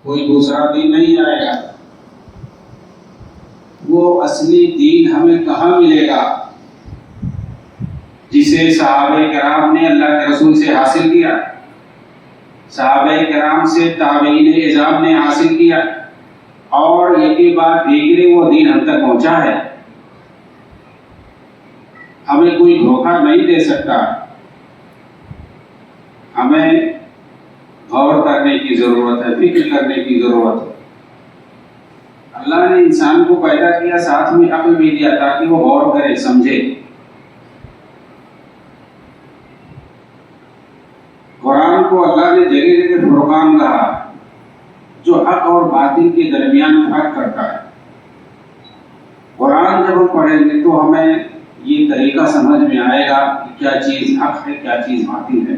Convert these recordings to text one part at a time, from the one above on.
کوئی دوسرا دین نہیں آئے گا۔ وہ اصلی دین ہمیں کہاں ملے گا جسے صحابہ کرام نے اللہ کے رسول سے حاصل کیا، صحابہ کرام سے تابعین اعظام نے حاصل کیا، اور یکی بعد دیگرے وہ دین ہم تک پہنچا ہے۔ ہمیں کوئی دھوکہ نہیں دے سکتا۔ ہمیں غور کرنے کی ضرورت ہے، فکر کرنے کی ضرورت ہے۔ اللہ نے انسان کو پیدا کیا، ساتھ میں عقل بھی دیا تاکہ وہ غور کرے، سمجھے۔ قرآن کو اللہ نے جگہ جگہ فرقان کہا، جو حق اور باطل کے درمیان فرق کرتا ہے۔ قرآن جب ہم پڑھیں گے تو ہمیں یہ طریقہ سمجھ میں آئے گا کہ کیا چیز حق ہے، کیا چیز باطل ہے،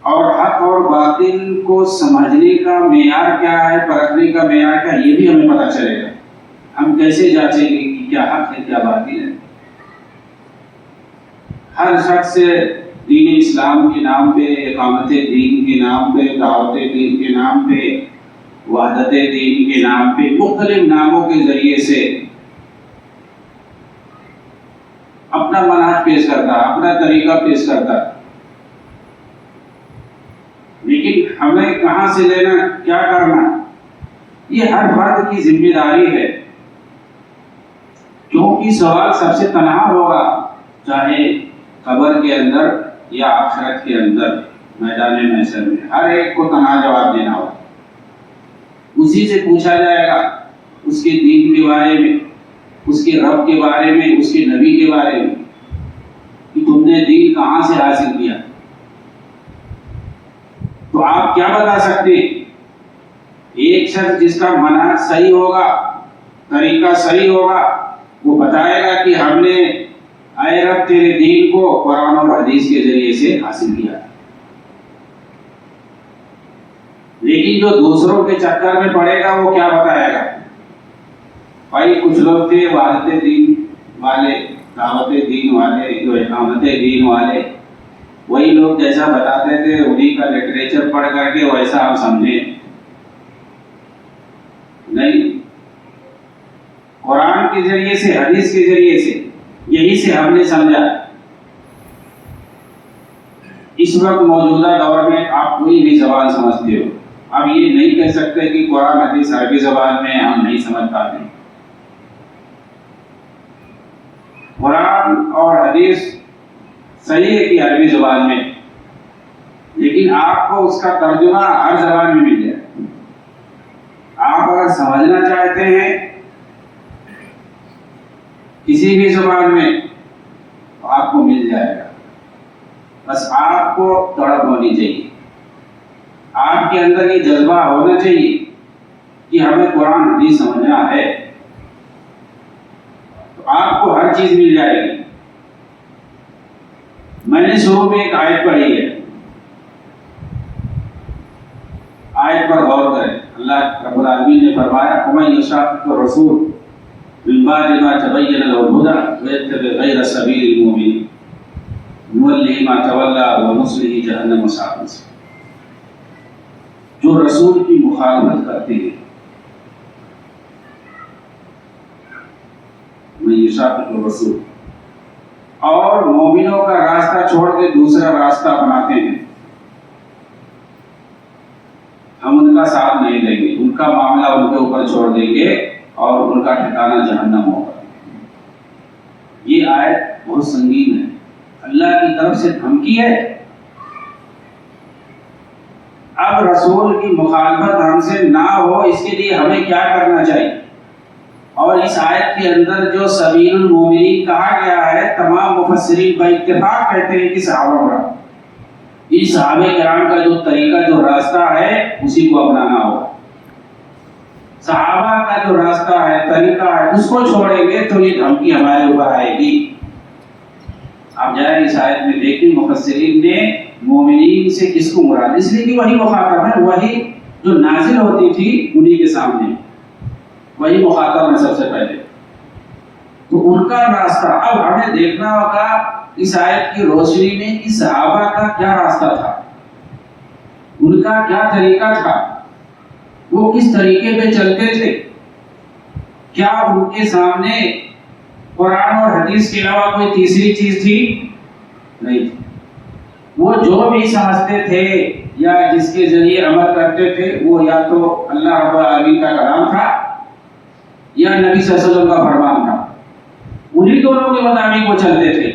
اور حق اور باطل کو سمجھنے کا معیار کیا ہے، پرکھنے کا معیار کیا ہے، یہ بھی ہمیں پتہ چلے گا۔ ہم کیسے جانچیں گے کہ کیا حق ہے، کیا باطل ہے۔ ہر شخص دین اسلام کے نام پہ، اقامت دین کے نام پہ، دعوت دین کے نام پہ، وحدت دین کے نام پہ، مختلف ناموں کے ذریعے سے اپنا منہج پیش کرتا، اپنا طریقہ پیش کرتا، لیکن ہمیں کہاں سے لینا، کیا کرنا، یہ ہر فرد کی ذمہ داری ہے، کیونکہ سوال سب سے تنہا ہوگا، چاہے قبر کے اندر یا آخرت کے اندر، میدان محشر میں ہر ایک کو تنہا جواب دینا ہوگا۔ اسی سے پوچھا جائے گا اس کے دین کے بارے میں، اس کے رب کے بارے میں، اس کے نبی کے بارے میں، کہ تم نے دین کہاں سے حاصل کیا۔ تو آپ کیا بتا سکتے ہیں؟ ایک شخص جس کا منہج صحیح ہوگا، طریقہ صحیح ہوگا، وہ بتائے گا کہ ہم نے اے رب تیرے دین کو قرآن اور حدیث کے ذریعے سے حاصل کیا۔ لیکن جو دوسروں کے چکر میں پڑے گا وہ کیا بتائے گا؟ بھائی کچھ لوگ تھے وحدت دین والے، دعوت دین والے، جو اقامت دین والے، وہی لوگ جیسا بتاتے تھے انہی کا لٹریچر پڑھ کر کے ویسا ہم سمجھیں۔ نہیں، قرآن کے ذریعے سے، حدیث کے ذریعے سے، یہی سے ہم نے سمجھا۔ اس وقت موجودہ دور میں آپ کوئی بھی زبان سمجھتے ہو، اب یہ نہیں کہہ سکتے کہ قرآن حدیث عربی زبان میں ہم نہیں سمجھ پاتے۔ قرآن اور حدیث صحیح ہے کہ عربی زبان میں، لیکن آپ کو اس کا ترجمہ ہر زبان میں مل جائے۔ آپ اگر سمجھنا چاہتے ہیں کسی بھی زبان میں تو آپ کو مل جائے گا، بس آپ کو تڑپ ہونی چاہیے، آپ کے اندر یہ جذبہ ہونا چاہیے کہ ہمیں قرآن حدیث سمجھنا ہے، تو آپ کو ہر چیز مل جائے گی۔ میں نے شروع میں ایک آیت پڑھی ہے، آیت پر غور کریں۔ اللہ رب العالمین نے فرمایا وَمَن يُشَاقِقِ الرَّسُولَ مِن بَعْدِ مَا تَبَيَّنَ لَهُ الْهُدَىٰ وَيَتَّبِعْ غَيْرَ سَبِيلِ الْمُؤْمِنِينَ نُوَلِّهِ مَا تَوَلَّىٰ وَنُصْلِهِ جَهَنَّمَ وَسَاءَتْ مَصِيرًا۔ جو رسول کی مخالفت کرتے ہیں، مَن يُشَاقِقِ الرَّسُولَ، اور مومنوں کا راستہ چھوڑ کے دوسرا راستہ اپناتے ہیں، ہم ان کا ساتھ نہیں دیں گے، ان کا معاملہ ان کے اوپر چھوڑ دیں گے اور ان کا ٹھکانہ جہنم ہوگا۔ یہ آیت بہت سنگین ہے، اللہ کی طرف سے دھمکی ہے۔ اب رسول کی مخالفت ہم سے نہ ہو، اس کے لیے ہمیں کیا کرنا چاہیے؟ اور اس آیت کے اندر جو سبیل المومنین کہا گیا ہے، تمام مفسرین با اتفاق کہتے ہیں کہ صحابہ کا، اس صحابہ کرام کا جو طریقہ، جو راستہ ہے، اسی کو اپنانا ہوگا۔ صحابہ کا جو راستہ ہے، طریقہ ہے، اس کو چھوڑیں گے تو یہ دھمکی ہمارے اوپر آئے گی۔ آپ جائیں اس آیت میں دیکھیں مفسرین نے مومنین سے کس کو مراد، اس لیے کہ وہی مخاطب ہے، وہی جو نازل ہوتی تھی انہی کے سامنے، وہی مخاطب ہے سب سے پہلے، تو ان کا راستہ۔ اب ہمیں دیکھنا ہوگا اس آیت کی روشنی میں کہ صحابہ کا کیا راستہ تھا، ان کا کیا طریقہ تھا، وہ کس طریقے پہ چلتے تھے؟ کیا ان کے سامنے قرآن اور حدیث کے علاوہ کوئی تیسری چیز تھی؟ نہیں تھی۔ وہ جو بھی سمجھتے تھے یا جس کے ذریعے عمل کرتے تھے وہ یا تو اللہ رب العالمین کا کلام تھا یا نبی صلی اللہ علیہ وسلم کا فرمان تھا۔ انہی دونوں کے مطابق وہ چلتے تھے،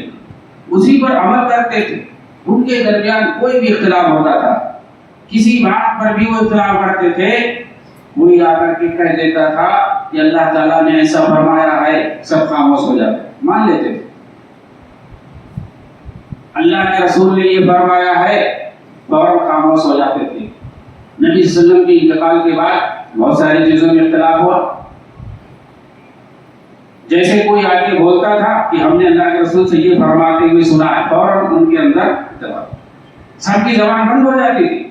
اسی پر عمل کرتے تھے۔ ان کے درمیان کوئی بھی اختلاف ہوتا تھا، کسی بات پر بھی وہ اختلاف کرتے تھے، وہی آ کر کے کہہ دیتا تھا کہ اللہ تعالیٰ نے ایسا فرمایا ہے، سب خاموش ہو جاتے، مان لیتے تھے۔ اللہ کے رسول نے یہ فرمایا ہے، فوراً خاموش ہو جاتے تھے۔ نبی صلی اللہ علیہ وسلم کے انتقال کے بعد بہت ساری چیزوں میں اختلاف ہوا۔ جیسے کوئی آگے بولتا تھا کہ ہم نے اللہ کے رسول سے یہ فرماتے ہوئے سنا ہے، فوراً ان کے اندر اختلاف، سب کی زبان بند ہو جاتی تھی۔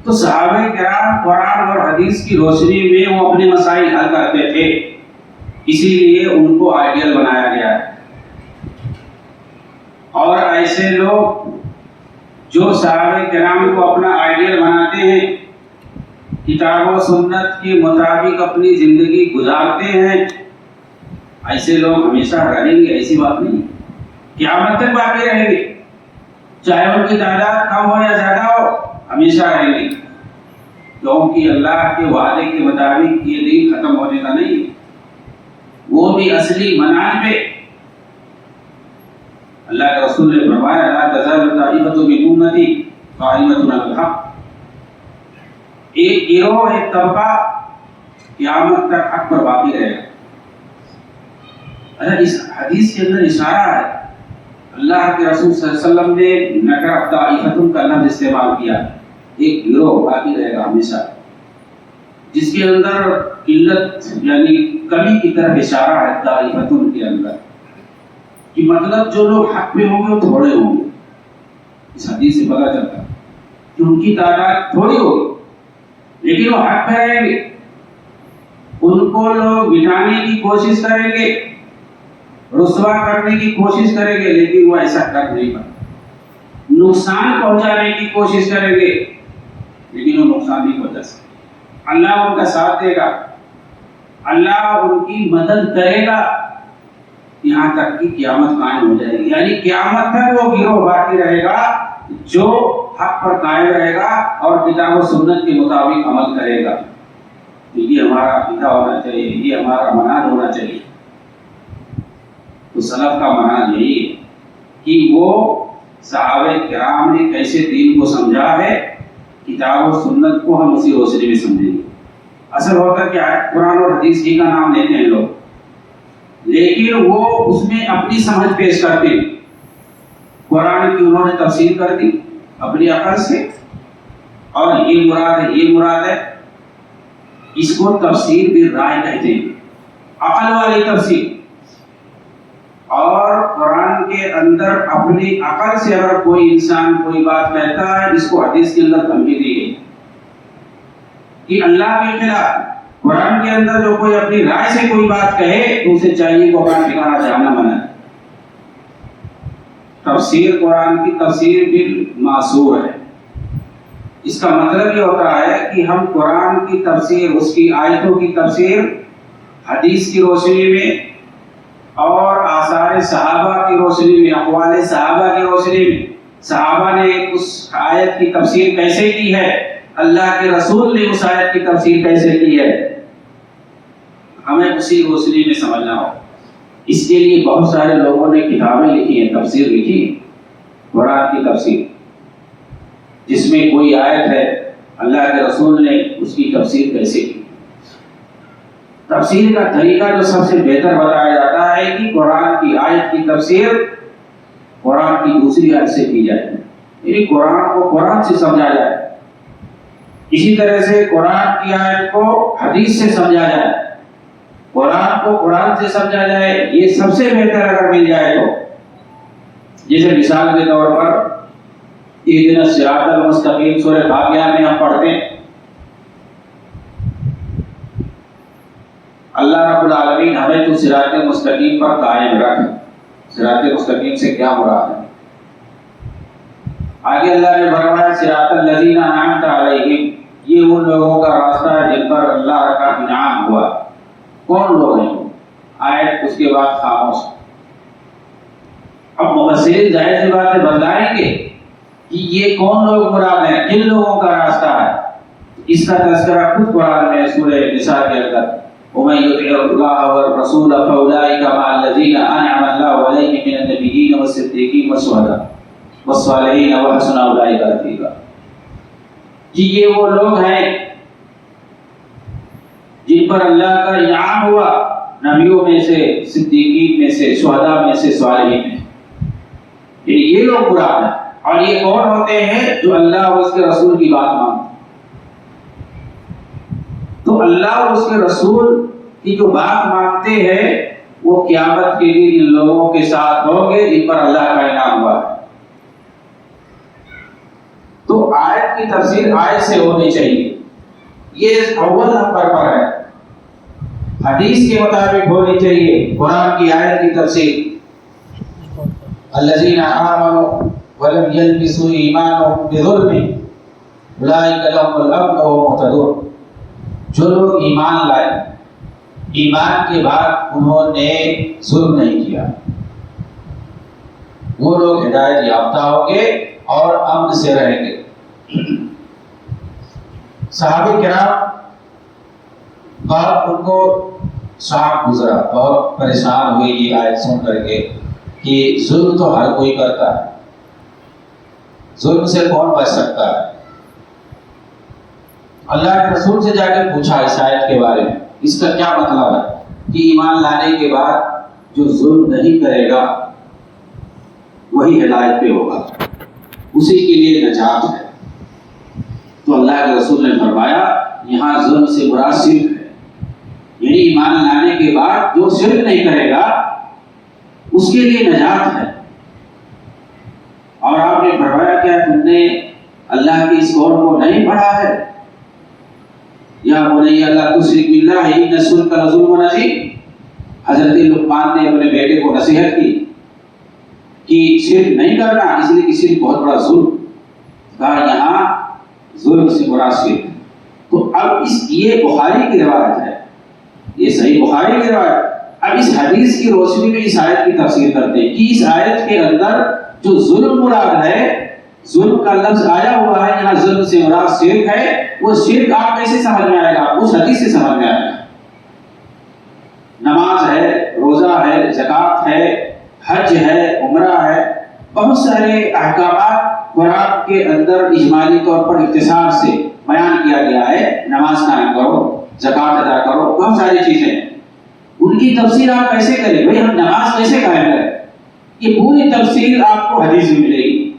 تو صحابہ کرام قرآن اور حدیث کی روشنی میں وہ اپنے مسائل حل کرتے تھے، اسی لیے ان کو آئیڈیل بنایا گیا ہے۔ اور ایسے لوگ جو صحابہ کرام کو اپنا آئیڈیل بناتے ہیں، کتاب و سنت کے مطابق اپنی زندگی گزارتے ہیں، ایسے لوگ ہمیشہ رہیں گے، ایسی بات نہیں، قیامت تک باقی رہیں گے، چاہے ان کی تعداد کم ہو یا زیادہ ہو، ہمیشہ رہیں گے، کیونکہ اللہ کے وعدے کے مطابق یہ دین ختم ہونے کا نہیں ہے۔ وہ بھی اصلی منہج پہ اللہ کے رسول نے فرمایا، لا تزال طائفۃ من امتی قائمۃ علی الحق، ایک گروہ، ایک طبقہ قیامت تک حق پر باقی رہے گا۔ اس حدیث کے اندر اشارہ ہے، اللہ کے رسول صلی اللہ علیہ وسلم نے نکرہ طائفۃ کا لفظ استعمال کیا، ایک گروہ باقی رہے گا ہمیشہ، جس کے اندر قلت یعنی کمی کی طرف اشارہ ہے طائفۃ کے اندر، کہ مطلب جو لوگ حق پہ ہوں گے وہ تھوڑے ہوں گے۔ اس حدیث سے پتہ چلتا ہے کہ ان کی تعداد تھوڑی ہوگی لیکن وہ حق پہ رہیں گے، ان کو لوگ مٹانے کی کوشش کریں گے، رسوا کرنے کی کوشش کریں گے، لیکن وہ ایسا کر نہیں پائے، نقصان پہنچانے کی کوشش کریں گے لیکن وہ نقصان نہیں پہنچا سکتے۔ اللہ ان کا ساتھ دے گا، اللہ ان کی مدد کرے گا، یہاں تک کہ قیامت قائم ہو جائے گی۔ یعنی قیامت تک وہ گروہ باقی رہے گا جو حق پر قائم رہے گا اور کتاب و سنت کے مطابق عمل کرے گا۔ یہ ہمارا عقیدہ ہونا چاہیے، یہ ہمارا منہج ہونا چاہیے۔ تو سلف کا منہج یہی ہے کہ وہ صحابہ کرام نے کیسے دین کو سمجھا ہے، کتاب و سنت کو ہم اسی روشنی میں سمجھیں گے۔ اصل ہوتا کہ قرآن اور حدیث ہی کا نام لیتے ہیں لوگ، لیکن وہ اس میں اپنی سمجھ پیش کرتے ہیں۔ قرآن کی انہوں نے تفسیر کر دی اپنی عقل سے، اور یہ مراد ہے، یہ مراد ہے، اس کو تفسیر بالرائے کہتے ہیں، عقل والی تفسیر۔ اور قرآن کے اندر اپنی عقل سے اگر کوئی انسان کوئی بات کہتا ہے، اس کو حدیث کے اندر دھمکی دی گئی کہ اللہ کے خلاف قرآن کے اندر جو کوئی اپنی رائے سے کوئی بات کہے تو اسے چاہیے کہ اپنا ٹھکانہ جہنم بنائے۔ تفسیر قرآن کی تفسیر بالمعصور ہے، اس کا مطلب یہ ہوتا ہے کہ ہم قرآن کی تفسیر، اس کی آیتوں کی تفسیر حدیث کی روشنی میں اور آثار صحابہ کی روشنی میں، اقوال صحابہ کی روشنی میں، صحابہ نے اس آیت کی تفسیر کیسے کی ہے، اللہ کے رسول نے اس آیت کی تفسیر کیسے کی ہے، ہمیں اسی روشنی میں سمجھنا ہو۔ اس کے لیے بہت سارے لوگوں نے کتابیں لکھی ہیں، تفسیر لکھی ہے، قرآن کی تفسیر، جس میں کوئی آیت ہے، اللہ کے رسول نے اس کی تفسیر کیسے کی۔ تفسیر کا طریقہ جو سب سے بہتر بتایا جاتا ہے کہ قرآن کی آیت کی تفسیر قرآن کی دوسری آیت سے کی جائے، یعنی قرآن کو قرآن سے سمجھا جائے، اسی طرح سے قرآن کی آیت کو حدیث سے سمجھا جائے، قرآن کو قرآن سے سمجھا جائے، یہ سب سے بہتر اگر مل جائے تو۔ جیسے مثال کے طور پر اہدنا الصراط المستقیم سورہ فاتحہ میں ہم پڑھتے ہیں، اللہ رب العالمین ہمیں تو صراط مستقیم پر قائم رکھ۔ صراط مستقیم سے کیا مراد ہے؟ آگے اللہ نے فرمایا صراط الذین انعمت علیہم، یہ ان لوگوں کا راستہ ہے جن پر اللہ کا انعام ہوا۔ کون لوگ ہیں؟ آیت اس کے بعد خاموش۔ اب مفسرین ظاہر سی بات ہے بتلائیں گے کہ یہ کون لوگ مراد ہیں، کن لوگوں کا راستہ ہے۔ اس کا تذکرہ خود قرآن میں سورہ نساء کے اندر وَمَن يُطِعِ اللَّهَ وَالرَّسُولَ فَأُولَٰئِكَ مَعَ الَّذِينَ أَنْعَمَ اللَّهُ عَلَيْهِم مِّنَ النَّبِيِّينَ وَالصِّدِّيقِينَ وَالشُّهَدَاءِ وَالصَّالِحِينَ وَحَسُنَ أُولَٰئِكَ رَفِيقًا۔ کہ یہ وہ لوگ ہیں جن پر اللہ کا انعام ہوا، نبیوں میں سے، صدیقین میں سے، شہداء میں سے، صالحین میں، یعنی یہ لوگ مراد ہیں۔ اور یہ کون ہوتے ہیں؟ جو اللہ اور اس کے رسول کی بات مانتے ہیں۔ تو اللہ اور اس کے رسول کی جو بات مانتے ہیں وہ قیامت کے دن ان لوگوں کے ساتھ ہوں گے جن پر اللہ کا انعام ہوا ہے۔ تو آیت کی تفسیر آیت سے ہونی چاہیے، یہ اول نمبر پر ہے۔ حدیث کے مطابق ہونی چاہیے، قرآن کی آیت کی تفسیر الذین آمنوا ولم یلبسوا ایمانهم بظلم اولئک لهم الامن وهم مہتدون۔ جو لوگ ایمان لائے، ایمان کے بعد انہوں نے ظلم نہیں کیا، وہ لوگ ہدایت یافتہ ہوں گے اور امن سے رہیں گے۔ صحابہ کرام بات ان کو شاک گزرا، بہت پریشان ہوئے یہ آیت سن کر کے کہ ظلم تو ہر کوئی کرتا ہے، ظلم سے کون بچ سکتا ہے۔ اللہ کے رسول سے جا کے پوچھا اس آیت کے بارے میں، اس کا کیا مطلب ہے کہ ایمان لانے کے بعد جو ظلم نہیں کرے گا وہی ہدایت پہ ہوگا، اسی کے لیے نجات ہے۔ تو اللہ کے رسول نے فرمایا یہاں ظلم سے مراد شرک ہے، یعنی ایمان لانے کے بعد جو شرک نہیں کرے گا اس کے لیے نجات ہے۔ اور آپ نے فرمایا کیا تم نے اللہ کی اس قول کو نہیں پڑھا ہے؟ یا بنی لا تشرک باللہ ان الشرک لظلم عظیم۔ حضرت لقمان نے اپنے بیٹے کو نصیحت کی کہ شرک نہیں کرنا، اس لیے کہ شرک بہت بڑا ظلم، کہا یہاں ظلم سے مراد شرک۔ تو اب یہ بخاری کی روایت ہے، یہ صحیح بخاری کی روایت۔ اب اس حدیث کی روشنی میں اس آیت کی تفسیر کرتے ہیں کہ اس آیت کے اندر جو ظلم مراد ہے، ظلم کا لفظ آیا ہوا ہے یہاں ظلم سے مراد شرک ہے، وہ شرک آپ کیسے سمجھ میں آئے گا؟ اس حدیث سے سمجھ میں آئے گا۔ نماز ہے، روزہ ہے، زکوٰۃ ہے، حج ہے، عمرہ ہے، بہت سارے احکامات قرآن کے اندر اجمالی طور پر اختصار سے بیان کیا گیا ہے۔ نماز قائم کرو، زکوٰۃ ادا کرو، بہت ساری چیزیں، ان کی تفسیر آپ کیسے کریں؟ بھائی ہم نماز کیسے قائم کریں؟ یہ پوری تفسیر آپ کو حدیث میں ملے گی۔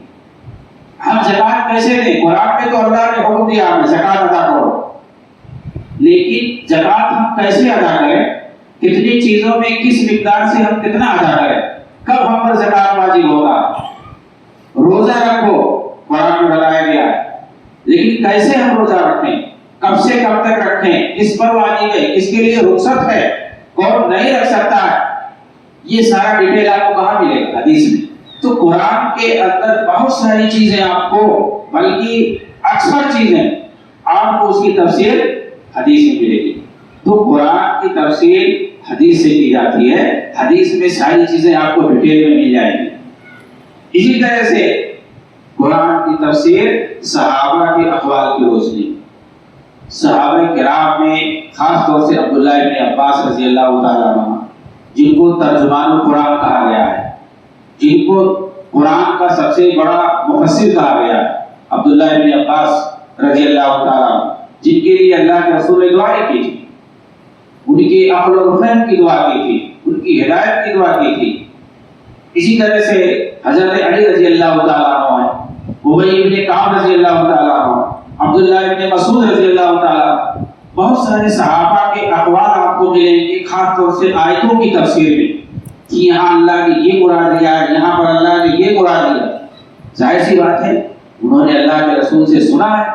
ہم زکوٰۃ کیسے دیں؟ قرآن میں تو اللہ نے حکم دیا ہمیں زکوٰۃ ادا کرو، لیکن زکوٰۃ ہم کیسے ادا کریں؟ کتنی چیزوں میں کس مقدار سے ہم کتنا ادا کریں؟ کب ہم پر زکوٰۃ واجب ہوگا؟ روزہ رکھو، قرآن میں بتایا گیا ہے، لیکن کیسے ہم روزہ رکھیں، کب سے کب تک رکھیں، کس پر واجب ہے، کس کے لیے رخصت ہے، کون نہیں رکھ سکتا ہے، یہ سارا ڈیٹیل آپ کو کہاں ملے گا؟ حدیث میں۔ تو قرآن کے اندر بہت ساری چیزیں آپ کو، بلکہ اکثر چیزیں آپ کو اس کی تفسیر حدیث میں ملے گی۔ تو قرآن کی تفسیر حدیث سے کی جاتی ہے، حدیث میں ساری چیزیں آپ کو ڈیٹیل میں مل جائیں گی۔ اسی طرح سے قرآن کی تفسیر صحابہ کے اقوال کی روشنی، صحابہ کرام میں خاص طور سے عبداللہ ابن عباس رضی اللہ تعالیٰ عنہ، جن کو ترجمان القرآن کہا گیا ہے، جن کو قرآن کا سب سے بڑا مفسر کہا گیا ہے، عبداللہ ابن عباس رضی اللہ تعالیٰ عنہ، جن کے لیے اللہ کے رسول نے دعائیں کی تھی، ان کی عقل و فہم کی دعا کی تھی، ان کی ہدایت کی دعا کی تھی۔ اسی طرح سے حضرت علی رضی اللہ تعالیٰ عنہ، ابی ابن کعب رضی اللہ تعالیٰ عنہ، عبداللہ ابن مسعود رضی اللہ تعالیٰ، بہت سارے صحابہ کے اقوال آپ کو ملیں گے، خاص طور سے آیتوں کی تفسیر میں، کہ یہاں اللہ نے یہ مراد دیا ہے، یہاں پر اللہ نے یہ مراد دیا۔ ظاہر سی بات ہے انہوں نے اللہ کے رسول سے سنا ہے،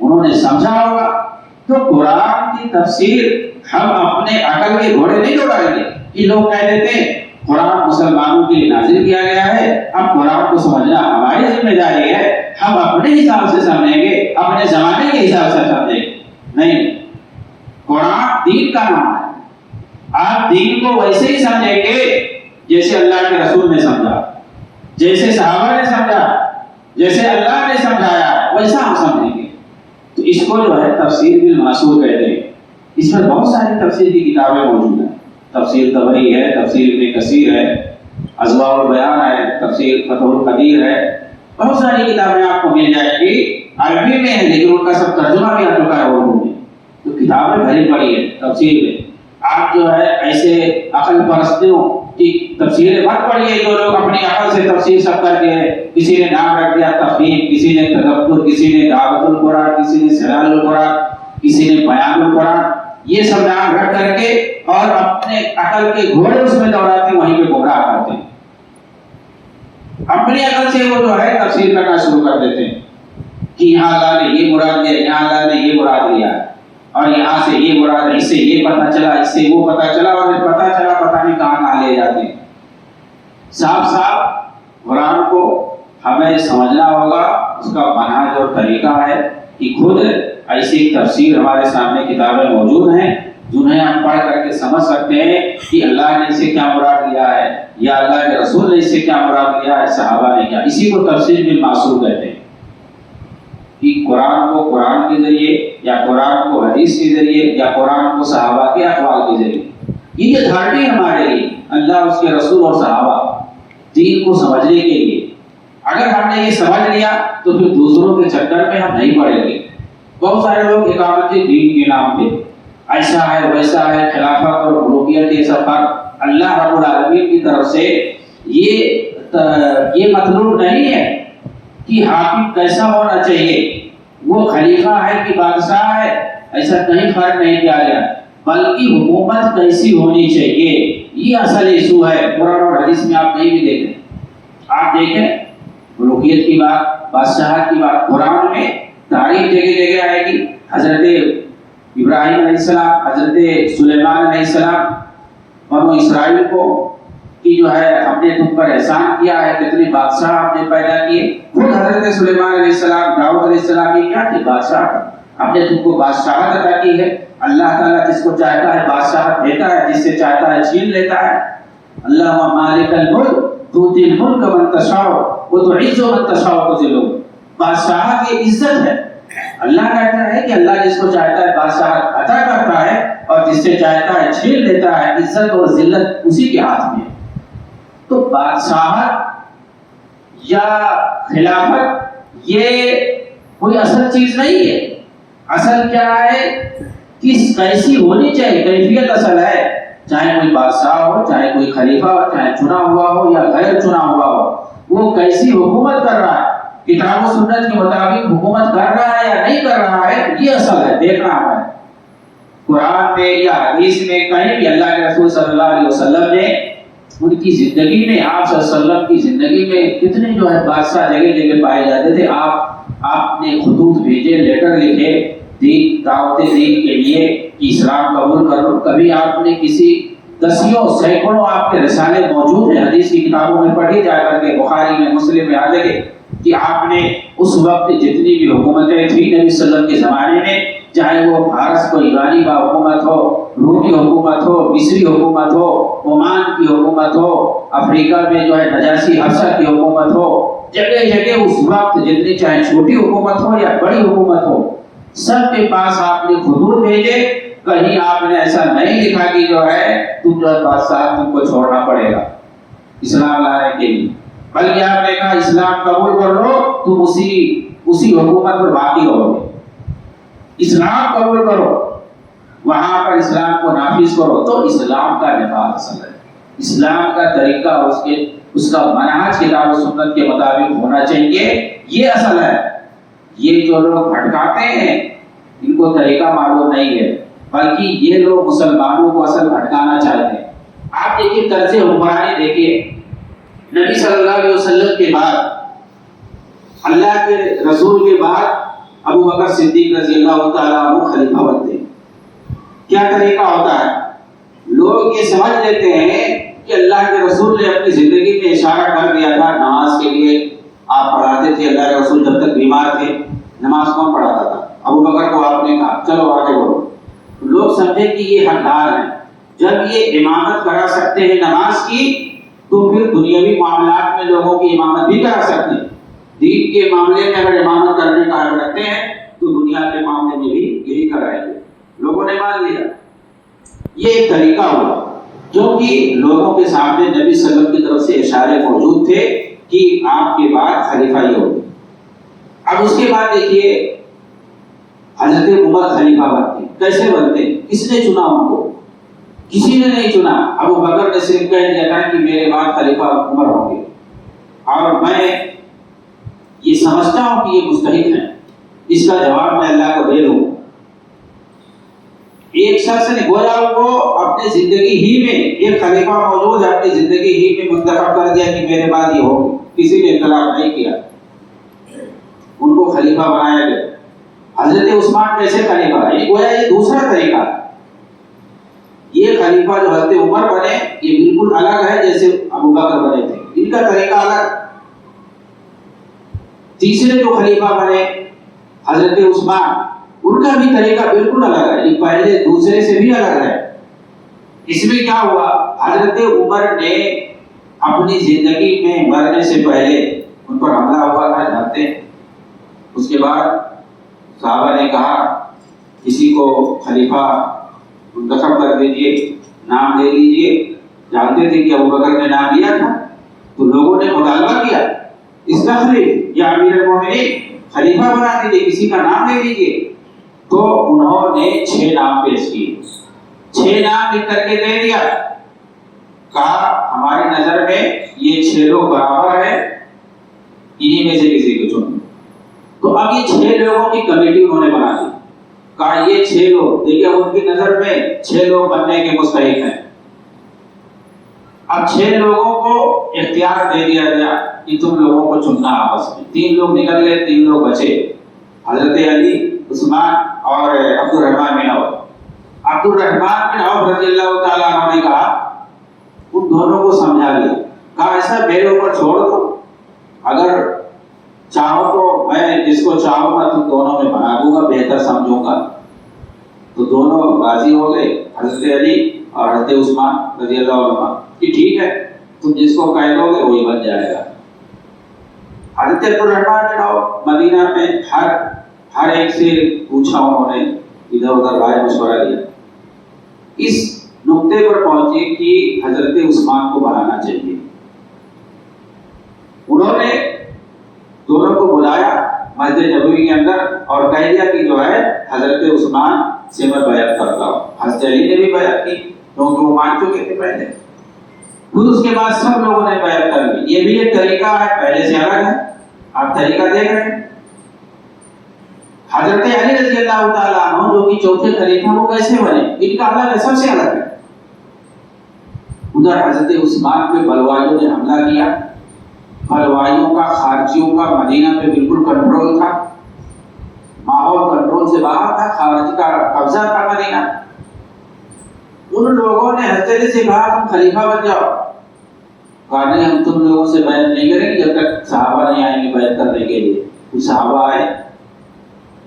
انہوں نے سمجھا ہوگا۔ تو قرآن کی تفسیر ہم اپنے عقل کے گھوڑے نہیں دوڑائیں گے کہ لوگ کہہ دیتے ہیں قرآن مسلمانوں کے لیے نازل کیا گیا ہے، اب قرآن کو سمجھنا ہماری ذمہ داری ہے. ہم اپنے حساب سے سمجھیں گے، اپنے زمانے کے حساب سے سمجھیں گے نہیں. قرآن دین کا نام ہے. آپ دین کو ویسے ہی سمجھیں گے جیسے اللہ کے رسول نے سمجھا، جیسے صحابہ نے سمجھا، جیسے اللہ نے سمجھایا ویسا ہم سمجھیں گے. تو اس کو جو ہے تفسیر بالمعصور کہتے ہیں. اس میں بہت ساری تفسیر کی کتابیں موجود ہیں. تفسیر طبری ہے، تفسیر ابن کثیر ہے، اضواء البیان ہے، تفسیر فتح القدیر ہے. بہت ساری کتابیں آپ کو مل جائیں گی. عربی میں ہے لیکن ان کا سب ترجمہ بھی آ چکا ہے اردو میں. تو کتابیں بھری پڑی ہے تفسیر میں. آپ جو ہے ایسے عقل پرستوں کی تفسیریں مت پڑھیے جو لوگ اپنی عقل سے تفسیر سب کر کے، کسی نے نام رکھ دیا تفہیم، کسی نے تدبر، کسی نے دعوت القرآن، کسی نے سلال القرآن، کسی نے بیان القرآن، یہ سب نام رکھ کر کے اور اپنے عقل کے گھوڑے اس میں دوڑاتے وہیں پہ گمراہ کرتے ہیں. اپنی عقل سے وہ جو ہے تفسیر کرنا شروع کر دیتے ہیں کہ یہاں اللہ نے یہ مراد لیا، یہاں اللہ نے یہ مراد لیا، اور یہاں سے یہ مراد ہے، اس سے یہ پتہ چلا، اس سے وہ پتہ چلا، اور پتہ چلا پتہ نہیں کہاں کہاں لے جاتے ہیں. صاف صاف قرآن کو ہمیں سمجھنا ہوگا. اس کا منہج اور طریقہ ہے کہ خود ایسی تفسیر ہمارے سامنے کتابیں موجود ہیں جنہیں ہم پڑھ کر کے سمجھ سکتے ہیں کہ اللہ نے اس سے کیا مراد لیا ہے، یا اللہ کے رسول نے اس سے کیا مراد لیا ہے، صحابہ نے کیا. اسی کو تفسیر بالمعصور کہتے ہیں کہ قرآن کو قرآن کے ذریعے، یا قرآن کو حدیث کے ذریعے، یا قرآن کو صحابہ کے اقوال کے ذریعے. یہ اتھارٹی ہمارے لیے اللہ، اس کے رسول اور صحابہ دین کو سمجھنے کے لیے. اگر ہم نے یہ سمجھ لیا تو پھر دوسروں کے چکر میں ہم نہیں پڑیں گے. بہت سارے لوگ اقامت دین کے نام پہ ایسا ہے ویسا ہے، خلافت اور ملوکیت، یہ سب اللہ رب العالمین کی طرف سے یہ مطلوب نہیں ہے کہ حاکم کیسا ہونا چاہیے، وہ خلیفہ ہے کہ بادشاہ ہے، ایسا کہیں فرق نہیں کیا گیا، بلکہ حکومت کیسی ہونی چاہیے یہ اصل ایشو ہے. قرآن اور حدیث میں آپ نہیں بھی دیکھیں. آپ دیکھیں ملوکیت کی بات، بادشاہت کی بات قرآن میں تاریخ جگہ جگہ آئے گی. حضرت ابراہیم علیہ السلام، حضرت سلیمان علیہ السلام، بنو اسرائیل کو کہ جو ہے ہم نے تم پر احسان کیا ہے، کتنے بادشاہ ہم نے پیدا کیے. خود حضرت سلیمان علیہ السلام، داؤد علیہ السلام یہ کیا تھے؟ بادشاہ. ہم نے تم کو بادشاہت عطا کی ہے. اللہ تعالیٰ جس کو چاہتا ہے بادشاہت دیتا ہے، جس سے چاہتا ہے چھین لیتا ہے. اللہ مالک الملک تؤتی الملک من تشاء وتعز من تشاء وتذل. بادشاہت یہ عزت ہے. اللہ کہتا ہے کہ اللہ جس کو چاہتا ہے بادشاہت عطا کرتا ہے، اور جس سے چاہتا ہے چھین لیتا ہے. عزت اور ذلت اسی کے ہاتھ میں. تو بادشاہت یا خلافت یہ کوئی اصل چیز نہیں ہے. اصل کیا ہے؟ کس کیسی ہونی چاہیے، کیفیت اصل ہے. چاہے کوئی بادشاہ ہو، چاہے کوئی خلیفہ ہو، چاہے چنا ہوا ہو یا غیر چنا ہوا ہو، وہ کیسی حکومت کر رہا ہے، کتاب و سنت کے مطابق حکومت کر رہا ہے یا نہیں کر رہا ہے، یہ اصل ہے، دیکھنا ہے. قرآن میں یا حدیث میں کہیں بھی اللہ کے رسول صلی اللہ علیہ وسلم نے ان کی زندگی میں، آپ صلی اللہ علیہ وسلم کی زندگی میں کتنے جو ہے بادشاہ جگہ جگہ پائے جاتے تھے. آپ نے خطوط بھیجے، لیٹر لکھے دین، دعوت دین کے لیے کہ اسلام قبول کرو. کبھی آپ نے کسی دسیوں سینکڑوں آپ کے رسالے موجود ہیں حدیث کی کتابوں میں، پڑھی جا کر کے، بخاری میں، مسلم میں آ جائے کہ آپ نے اس وقت جتنی بھی حکومتیں تھیں نبی صلی اللہ علیہ وسلم کے زمانے میں، چاہے وہ فارس کو ایرانی کا حکومت ہو، رومی حکومت ہو، مصری حکومت ہو، عمان کی حکومت ہو، افریقہ میں جو ہے نجاشی حبشہ کی حکومت ہو، جگہ جگہ اس وقت جتنی چاہے چھوٹی حکومت ہو یا بڑی حکومت ہو، سب کے پاس آپ نے خطوط بھیجے. کہیں آپ نے ایسا نہیں لکھا کہ جو ہے تم جو ہے بادشاہ تم کو چھوڑنا پڑے گا اسلام لانے کے لیے، بلکہ آپ نے کہا اسلام قبول کر لو، تم اسی حکومت پر باقی رہو گے. اسلام قبول کرو، وہاں پر اسلام کو نافذ کرو. تو اسلام کا نفاذ اصل ہے. اسلام کا طریقہ، اس کا منہج کتاب و سنت کے مطابق ہونا چاہیے. یہ اصل ہے. یہ جو لوگ بھٹکاتے ہیں ان کو طریقہ معلوم نہیں ہے، بلکہ یہ لوگ مسلمانوں کو اصل بھٹکانا چاہتے ہیں. آپ دیکھیے طرز حکمرانی دیکھیے. نبی صلی اللہ علیہ وسلم کے بعد، اللہ کے رسول کے بعد ابو بکر صدیق رضی اللہ تعالیٰ عنہ خلیفہ بنتے ہیں. کیا طریقہ ہوتا ہے؟ لوگ یہ سمجھ لیتے ہیں کہ کہ اللہ کے رسول نے اپنی زندگی میں اشارہ کر دیا تھا نماز کے لیے. آپ پڑھاتے تھے, اللہ کے رسول جب تک بیمار تھے نماز کون پڑھاتا تھا؟ ابو بکر کو آپ نے کہا چلو آگے بڑھو. لوگ سمجھے کہ یہ حقدار ہیں. جب یہ امامت کرا سکتے ہیں نماز کی تو پھر دنیاوی معاملات میں لوگوں کی امامت بھی کرا سکتے ہیں. دین کے معاملے میں اگر امامت کرنے کا حق رکھتے ہیں تو دنیا کے معاملے میں بھی یہی کرائیں گے. لوگوں نے مان لیا. یہ ایک طریقہ ہوا کیونکہ لوگوں کے سامنے نبی صلی اللہ علیہ وسلم کی طرف سے اشارے موجود تھے کہ آپ کے بعد خلیفہ یہ ہوگا. اب اس کے بعد دیکھیے حضرت عمر خلیفہ بنتے. کیسے بنتے؟ کس نے چنا ان کو؟ کسی نے نہیں چنا. ابو بکر نے صرف کہہ دیا تھا کہ میرے بعد خلیفہ عمر ہوں گے اور میں یہ سمجھتا ہوں کہ یہ مستحق ہیں. اس کا جواب میں اللہ کو دے دوں. ایک شخص نے گویا وہ اپنی زندگی ہی میں ایک خلیفہ موجود ہے, اپنی زندگی ہی میں منتخب کر دیا کہ میرے بعد یہ ہوگی. کسی نے اختلاف نہیں کیا, ان کو خلیفہ بنایا گیا. حضرت عثمان کیسے خلیفہ ہے؟ گویا یہ دوسرا طریقہ ہے. یہ خلیفہ جو حضرت عمر بنے یہ بالکل الگ ہے جیسے ابو بکر بنے تھے. ان کا طریقہ الگ. تیسرے جو خلیفہ بنے حضرت عثمان, ان کا بھی طریقہ بالکل الگ ہے. یہ پہلے دوسرے سے بھی الگ ہے. اس میں کیا ہوا؟ حضرت عمر نے اپنی زندگی میں مرنے سے پہلے ان پر حملہ ہوا تھا جانتے. اس کے بعد صحابہ نے کہا کسی کو خلیفہ منتخب کر دیجیے, نام دے دیجیے. جانتے تھے کہ ابو بکر نے نام دیا تھا تو لوگوں نے مطالبہ کیا استخلف یا امیر المومنین, خلیفہ بنا دیجیے, کسی کا نام دے دیجیے. تو انہوں نے 6 نام پیش کیے. 6 نام لکھ کر کے دے دیا. کہا ہماری نظر میں یہ 6 لوگ برابر ہیں, انہی میں سے کسی کو چنو. تو اب یہ 6 لوگوں کی کمیٹی انہوں نے بنا دی. کہا یہ 6 لوگ دیکھیے ان کی نظر میں 6 لوگ بننے کے مستحق ہیں. اب 6 لوگوں کو اختیار دے دیا گیا کہ تم لوگوں کو چننا آپس میں. 3 لوگ نکل گئے, 3 لوگ بچے, حضرت علی, عثمان اور عبد الرحمن بن عوف. عبد الرحمن بن عوف رضی اللہ تعالیٰ عنہ نے کہا, ان دونوں کو سمجھا دیا. کہا ایسا میرے اوپر چھوڑ دو, اگر چاہو تو میں جس کو چاہوں گا تم دونوں میں بنا دوں گا, بہتر سمجھوں گا. تو دونوں راضی ہو گئے, حضرت علی اور حضرت عثمان رضی اللہ عنہ, کہ ٹھیک ہے تم جس کو کہہ دو گے وہی بن جائے گا. حضرت عبد الرحمن بن عوف مدینہ میں ہر ایک سے پوچھا, انہوں نے ادھر ادھر رائے مشورہ لیا. اس نقطے پر پہنچے کہ حضرت عثمان کو بنانا چاہیے. انہوں نے دونوں کو بلایا مسجد نبوی کے اندر اور کہہ دیا کہ جو ہے حضرت عثمان سے میں بیعت کرتا ہوں. حضرت علی نے بھی بیعت کی کیونکہ وہ مان چکے تھے پہلے. پھر اس کے بعد سب لوگوں نے بیعت کر لی. یہ بھی ایک طریقہ ہے, پہلے سے الگ ہے. آپ طریقہ دیکھ رہے ہیں. حضرت علی رضی اللہ تعالیٰ عنہ جو کہ چوتھے خلیفہ, وہ کیسے بنے؟ ان کا الگ ہے, سب سے الگ ہے. ادھر حضرت عثمان پہ بلوائیوں نے حملہ کیا. بلوائیوں کا, خارجیوں کا مدینہ پہ بالکل کنٹرول تھا, ماحول کنٹرول سے باہر تھا, خارج کا قبضہ تھا مدینہ. ان لوگوں نے حضرت علی سے کہا تم خلیفہ بن جاؤ. کہا نہیں, ہم تم لوگوں سے بیعت نہیں کریں گے جب تک صحابہ نہیں آئیں گے بیعت کرنے کے لیے. کچھ صحابہ آئے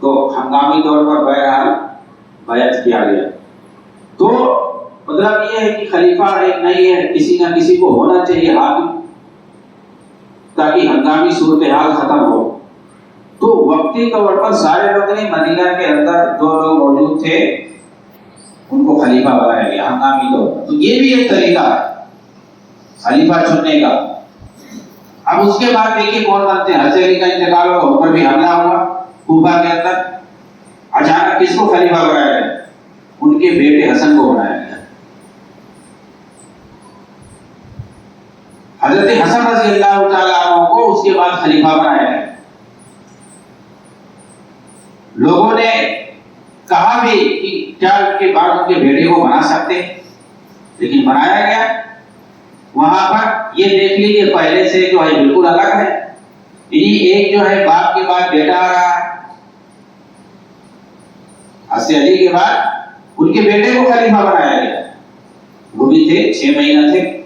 تو ہنگامی طور پر بہرحال بیعت کیا گیا. تو مطلب یہ ہے کہ خلیفہ ایک نہیں ہے, کسی نہ کسی کو ہونا چاہیے حاکم, تاکہ ہنگامی صورتحال ختم ہو. تو وقتی طور پر سارے لوگ نے مدینہ کے اندر 2 لوگ موجود تھے, ان کو خلیفہ بنایا گیا ہنگامی طور پر. تو یہ بھی ایک طریقہ ہے خلیفہ چننے کا. اب اس کے بعد دیکھیے کون بنتے ہیں. حضرت علی کا انتقال ہوا, ان پر بھی حملہ ہوا کوفہ کے اندر. اچانک کس کو خلیفہ بنایا گیا؟ ان کے بیٹے حسن کو بنایا گیا. حضرت حسن رضی اللہ تعالیٰ عنہ کو اس کے بعد خلیفہ بنایا گیا. لوگوں نے کہا بھی کہ کیا ان کے بعد ان کے بیٹے کو بنا سکتے, لیکن بنایا گیا. وہاں پر یہ دیکھ لیجیے پہلے سے جو ہے بالکل الگ ہے. ایک جو ہے باپ کے بعد بیٹا آ رہا ہے. حضرت علی کے بعد ان کے بیٹے کو خلیفہ بنایا گیا. وہ بھی تھے 6 مہینہ تھے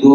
2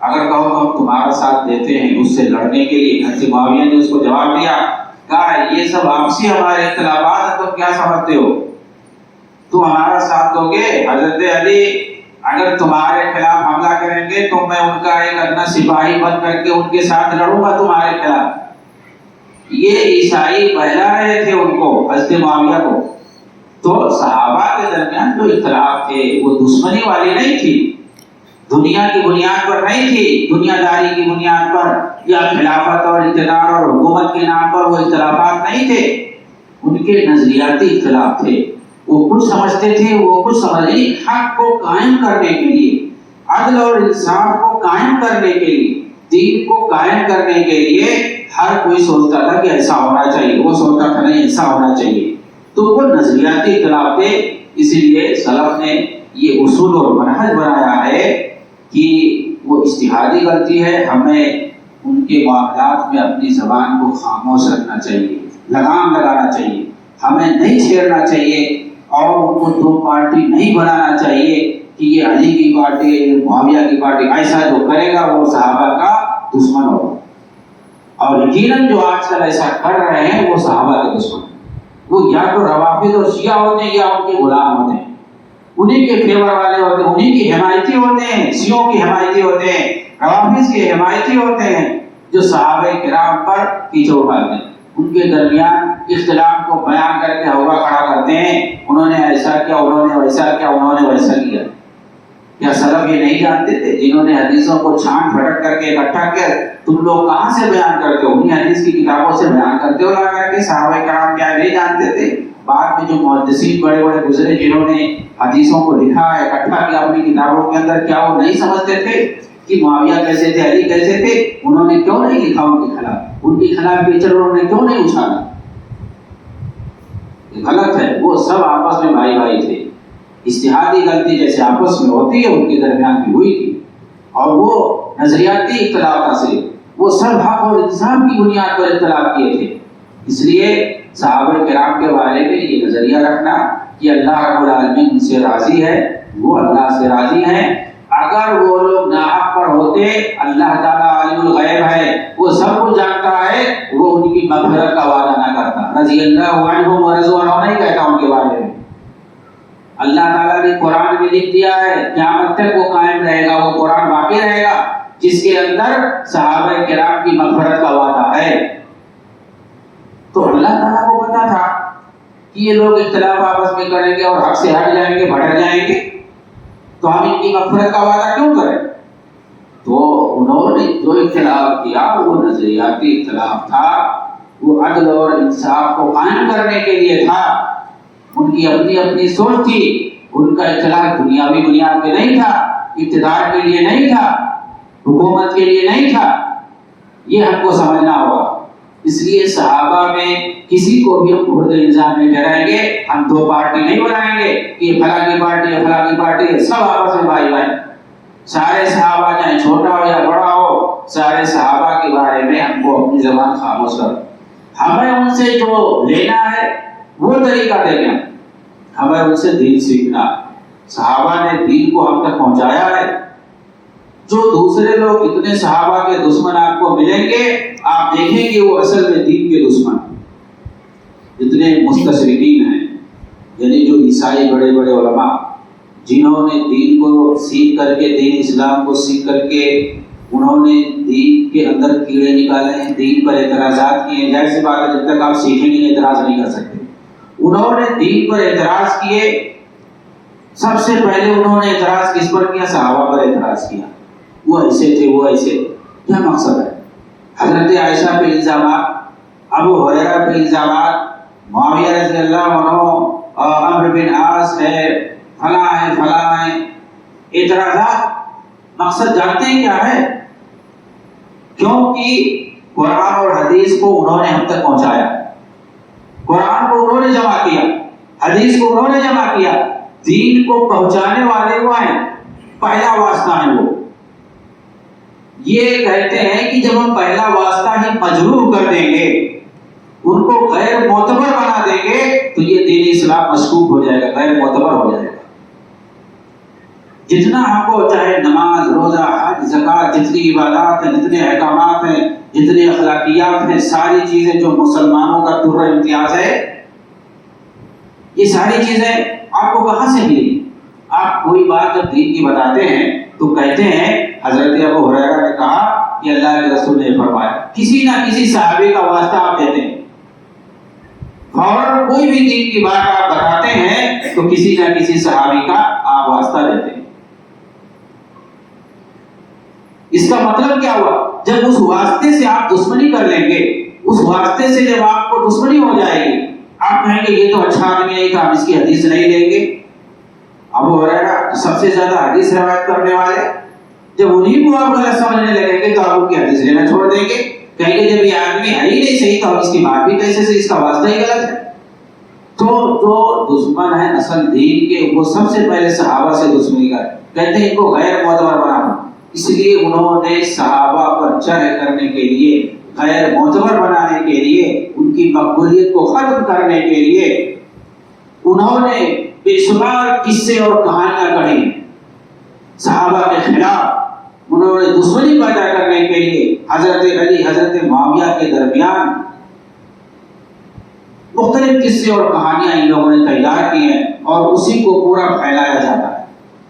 اگر کہو تو ہم تمہارا ساتھ دیتے ہیں اس سے لڑنے کے لیے، حضرت معاویہ نے اس کو جواب دیا، کہا یہ سب آپسی ہمارے اختلافات ہیں، تم کیا سمجھتے ہو؟ تم ہمارا ساتھ دو گے؟ حضرت علی اگر تمہارے خلاف حملہ کریں گے تو میں ان کا ایک ادنا سپاہی بن کر کے ان کے ساتھ لڑوں گا تمہارے خلاف۔ یہ عیسائی بہلا رہے تھے ان کو، حضرت معاویہ کو۔ تو صحابہ کے درمیان جو اختلاف تھے وہ دشمنی والی نہیں تھی، دنیا کی بنیاد پر نہیں تھی، دنیا داری کی بنیاد پر یا خلافت اور اقتدار اور حکومت کے نام پر وہ اختلافات نہیں تھے، ان کے نظریاتی اختلاف تھے۔ وہ کچھ سمجھتے تھے، وہ کچھ سمجھے، حق کو قائم کرنے کے لیے، عدل اور انصاف کو قائم کرنے کے لیے، دین کو قائم کرنے کے لیے ہر کوئی سوچتا تھا کہ ایسا ہونا چاہیے، وہ سوچتا تھا نہیں ایسا ہونا چاہیے۔ تو وہ نظریاتی اختلاف تھے، اسی لیے سلف نے یہ اصول اور منہج بنایا ہے کہ وہ اجتہادی غلطی ہے، ہمیں ان کے معاملات میں اپنی زبان کو خاموش رکھنا چاہیے، لگام لگانا چاہیے، ہمیں نہیں چھیڑنا چاہیے اور ان کو دو پارٹی نہیں بنانا چاہیے کہ یہ علی کی پارٹی ہے، معاویہ کی پارٹی۔ ایسا جو کرے گا وہ صحابہ کا دشمن ہوگا، اور یقیناً جو آج کل ایسا کر رہے ہیں وہ صحابہ کے دشمن ہیں۔ وہ یا تو روافض اور شیعہ ہوتے ہیں یا ان کے غلام ہوتے ہیں، انہی کے فیور والے ہوتے ہیں، انہی کی حمایتی ہوتے ہیں، شیعوں کی حمایتی ہوتے ہیں، روافض کے حمایتی ہوتے ہیں، جو صحابہ کرام پر کیچڑ اٹھاتے ہیں، ان کے درمیان اختلاف کو بیان کر کے ہوا کھڑا کرتے ہیں، انہوں نے ایسا کیا، انہوں نے ویسا کیا، انہوں نے ویسا کیا۔ کیا سلف یہ نہیں جانتے تھے جنہوں نے حدیثوں کو چھان پھٹک کر کے اکٹھا کیا؟ تم لوگ کہاں سے بیان کرتے ہو؟ انہی حدیث کی کتابوں سے بیان کرتے ہو لا کر کے۔ صحابہ کرام کیا نہیں جانتے تھے؟ بعد میں جو محدثین بڑے بڑے گزرے جنہوں نے حدیثوں کو لکھا ہے، اکٹھا کیا اپنی کتابوں کے اندر، کیا وہ نہیں سمجھتے تھے کہ معاویہ کیسے تھے، علی کیسے تھے؟ انہوں نے کیوں نہیں لکھا ان کے خلاف؟ ان کے خلاف کیچڑ انہوں نے کیوں نہیں اچھالا؟ غلط ہے۔ وہ سب آپس میں بھائی بھائی تھے، اجتہادی غلطی جیسے آپس میں ہوتی ہے ان کے درمیان بھی ہوئی تھی، اور وہ نظریاتی اختلاف سے وہ سب حق اور انصاف کی بنیاد پر اختلاف کیے تھے۔ اس لیے صحابہ کرام کے بارے میں یہ نظریہ رکھنا کہ اللہ رب العالمین ان سے راضی ہے، وہ اللہ سے راضی ہیں۔ اگر وہ لوگ ناحق پر ہوتے، اللہ تعالیٰ عالم الغیب ہے، وہ سب کچھ جانتا ہے، وہ ان کی مغفرت کا وعدہ نہ کرتا، رضی اللہ عنہم ورضوا عنہ نہیں کہتا ان کے بارے میں۔ اللہ تعالیٰ نے قرآن میں لکھ دیا ہے قیامت تک وہ قائم رہے گا، وہ قرآن باقی رہے گا جس کے اندر صحابہ کرام کی مغفرت کا وعدہ ہے۔ تو اللہ تعالیٰ کو پتا تھا کہ یہ لوگ اختلاف آپس میں کریں گے اور حق سے ہٹ جائیں گے، بھٹک جائیں گے، تو ہم ان کی مغفرت کا وعدہ کیوں کریں؟ تو انہوں نے جو اختلاف کیا وہ نظریاتی اختلاف تھا، وہ عدل اور انصاف کو قائم کرنے کے لیے تھا، ان کی اپنی اپنی سوچ تھی، ان کا اختلاف دنیاوی بنیاد پہ نہیں تھا، اقتدار کے لیے نہیں تھا، حکومت کے لیے نہیں تھا، یہ ہم کو سمجھنا ہوگا۔ اس لیے صحابہ میں کسی کو بھی ہم بہت الزام نہیں ٹھہرائیں گے، ہم دو پارٹی نہیں بنائیں گے کہ فلاں کی پارٹی ہے فلاں کی پارٹی ہے، سب آپس میں بھائی بھائی، سارے صحابہ چاہے چھوٹا ہو یا بڑا ہو، سارے صحابہ کے بارے میں ہم کو اپنی زبان خاموش کر، ہمیں ان سے جو لینا ہے وہ طریقہ دینا، ہمیں ان سے دین سیکھنا۔ صحابہ نے دین کو ہم تک پہنچایا ہے۔ جو دوسرے لوگ اتنے صحابہ کے دشمن آپ کو ملیں گے، آپ دیکھیں گے وہ اصل میں دین کے دشمن ہیں۔ جتنے مستشرقین ہیں، یعنی جو عیسائی بڑے بڑے علماء جنہوں نے دین کو سیکھ کر کے، دین اسلام کو سیکھ کر کے انہوں نے دین کے اندر کیڑے نکالے ہیں، دین پر اعتراضات کیے ہیں، ظاہر سی بات ہے جب تک آپ سیکھیں گے اعتراض نہیں کر سکتے۔ انہوں نے دین پر اعتراض کیے، سب سے پہلے انہوں نے اعتراض کس پر کیا؟ صحابہ پر اعتراض کیا، وہ ایسے تھے، وہ ایسے۔ کیا مقصد ہے؟ حضرت عائشہ پہ الزامات، ابو ہریرہ پہ الزامات، معاویہ رضی اللہ عنہ، عمرو بن عاص ہے، فلاں ہے فلاں ہے، اعتراضات۔ مقصد جانتے ہیں کیا ہے؟ کیونکہ قرآن اور حدیث کو انہوں نے ہم تک پہنچایا، قرآن کو انہوں نے جمع کیا، حدیث کو انہوں نے جمع کیا، دین کو پہنچانے والے وہ ہیں، پہلا واسطہ ہیں وہ۔ یہ کہتے ہیں کہ جب ہم پہلا واسطہ ہی مجروح کر دیں گے، ان کو غیر معتبر بنا دیں گے، تو یہ دین اسلام مشکوک ہو جائے گا، غیر معتبر ہو جائے گا۔ جتنا ہم کو چاہے نماز، روزہ، حج، زکوٰۃ، جتنی عبادات ہیں، جتنے احکامات ہیں، جتنے اخلاقیات ہیں، ساری چیزیں جو مسلمانوں کا در امتیاز ہے، یہ ساری چیزیں آپ کو کہاں سے ملی؟ آپ کوئی بات جب دین کی بتاتے ہیں تو کہتے ہیں حضرت ابو ہریرہ نے کہا کہ اللہ کے رسول نے فرمایا، کسی نہ کسی صحابی کا واسطہ آپ دیتے ہیں، اور کوئی بھی دین کی بات آپ بتاتے ہیں تو کسی نہ کسی صحابی کا آپ واسطہ دیتے ہیں۔ اس کا مطلب کیا ہوا؟ جب اس واسطے سے آپ دشمنی کر لیں گے، اس واسطے سے جب آپ کو دشمنی ہو جائے گی، آپ کہیں گے یہ تو اچھا آدمی ہے کہ ہم اس کی حدیث نہیں لیں گے۔ ابو ہریرہ سب سے زیادہ حدیث روایت کرنے والے، جب انہیں کو آپ غلط سمجھنے لگیں گے تو آپ ان کی حدیث لینا چھوڑ دیں گے، کہیں گے جب یہ آدمی ہے ہی نہیں صحیح تو اس کی بات بھی کیسے سے، اس کا واسطہ ہی غلط ہے۔ تو جو دشمن ہے اصل دین کے، وہ سب سے پہلے صحابہ سے دشمنی کرے، کہتے ہیں ان کو غیر معتبر بنانا، اس لیے انہوں نے صحابہ پر جرح کرنے کے لیے، غیر معتبر بنانے کے لیے، ان کی مقبولیت کو ختم کرنے کے لیے انہوں نے بے شمار قصے اور کہانیاں کہی صحابہ کے خلاف، انہوں نے دشمنی پیدا کرنے کے لیے حضرت علی حضرت معاویہ کے درمیان مختلف قصے اور کہانیاں ان لوگوں نے تیار کی ہیں، اور اسی کو پورا پھیلایا جاتا ہے،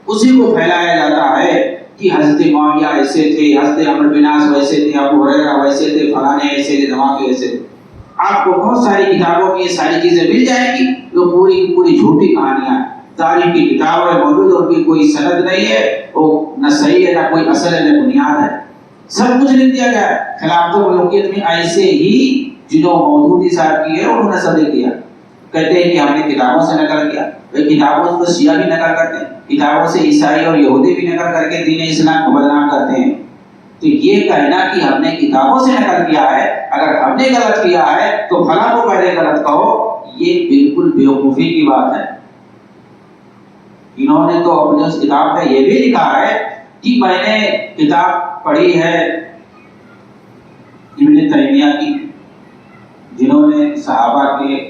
اسی کو پھیلایا جاتا ہے کہ حضرت معاویہ ایسے تھے، حضرت عمرو بن عاص ویسے تھے، ابو ہریرہ ویسے تھے، فلانے ایسے تھے، دھماکے ایسے تھے۔ آپ کو بہت ساری کتابوں میں یہ ساری چیزیں مل جائیں گی، جو پوری کی پوری جھوٹی کہانیاں ہیں، تاریخ کی کتاب ہے موجود، اور کی کوئی سند نہیں ہے، وہ نہ صحیح ہے، نہ کوئی اصل ہے، نہ بنیاد ہے، سب کچھ لکھ دیا گیا ہے۔ خلافت و ملوکیت میں ایسے ہی جنہوں مودودی صاحب کی ہے انہوں نے سب لکھ دیا، کہتے ہیں کہ ہم نے کتابوں سے نقل کیا، کتابوں سے شیعہ بھی نقل کرتے ہیں، کتابوں سے عیسائی اور یہودی بھی نقل کر کے دین اسلام کو بدنام کرتے ہیں۔ تو یہ کہنا کہ ہم نے کتابوں سے نقل کیا ہے، اگر ہم نے غلط کیا ہے تو فلاں کو پہلے غلط کہو، یہ بالکل بیوقوفی کی بات ہے۔ انہوں نے تو اپنے اس کتاب میں یہ بھی لکھا ہے کہ میں نے کتاب پڑھی ہے ابن تیمیہ کی، جنہوں نے صحابہ کے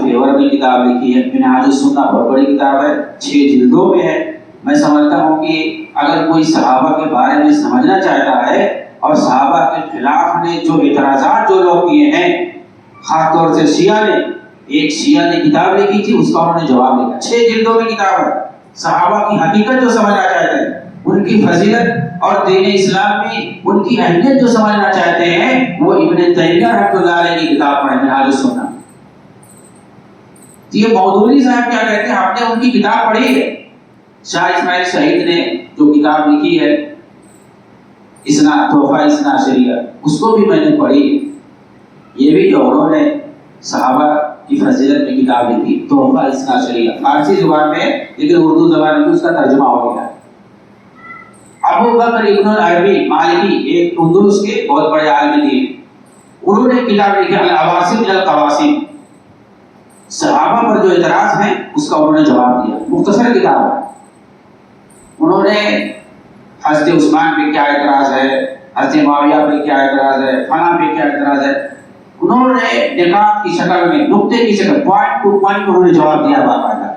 فیور میں کتاب لکھی ہے، منہاج السنہ بہت بڑی کتاب ہے، 6 جلدوں میں ہے۔ میں سمجھتا ہوں کہ اگر کوئی صحابہ کے بارے میں سمجھنا چاہتا ہے، اور صحابہ کے خلاف نے جو اعتراضات جو لوگ کیے ہیں، خاص طور سے شیعہ نے، ایک شیعہ نے کتاب لکھی تھی، اس کا انہوں نے جواب لکھا، 6 جلدوں میں کتاب ہے۔ صحابہ کی حقیقت جو سمجھنا چاہتے ہیں، ان کی فضیلت اور دین اسلام میں ان کی اہمیت جو سمجھنا چاہتے ہیں، وہ ابن تیمیہ رحمۃ اللہ علیہ کی کتاب پڑھیں، منہاج السنہ۔ یہ مودودی صاحب کیا کہتے ہیں، ہم نے ان کی کتاب پڑھی ہے، شاہ اسماعیل شہید نے جو کتاب لکھی ہے تحفہ اثنا عشریہ، اس کو بھی میں نے پڑھی ہے۔ یہ بھی جو انہوں نے صحابہ کی فضیلت میں کتاب لکھی، تحفہ اثنا عشریہ، فارسی زبان میں، لیکن اردو زبان میں اس کا ترجمہ ہو گیا۔ ابو بکر ابن العربی مالکی، ایک اندلس کے بہت بڑے عالم دین، انہوں نے کتاب لکھی العواصم من القواسم، صحابہ پر جو اعتراض ہیں اس کا انہوں نے جواب دیا، مختصر کتاب ہے۔ انہوں نے حضرت عثمان پہ کیا اعتراض ہے، حضرت معاویہ پہ کیا اعتراض ہے، فلاں پہ کیا اعتراض ہے، انہوں نے نکات کی شکل میں، نقطے کی شکل، پوائنٹ ٹو پوائنٹ انہوں نے جواب دیا باقاعدہ۔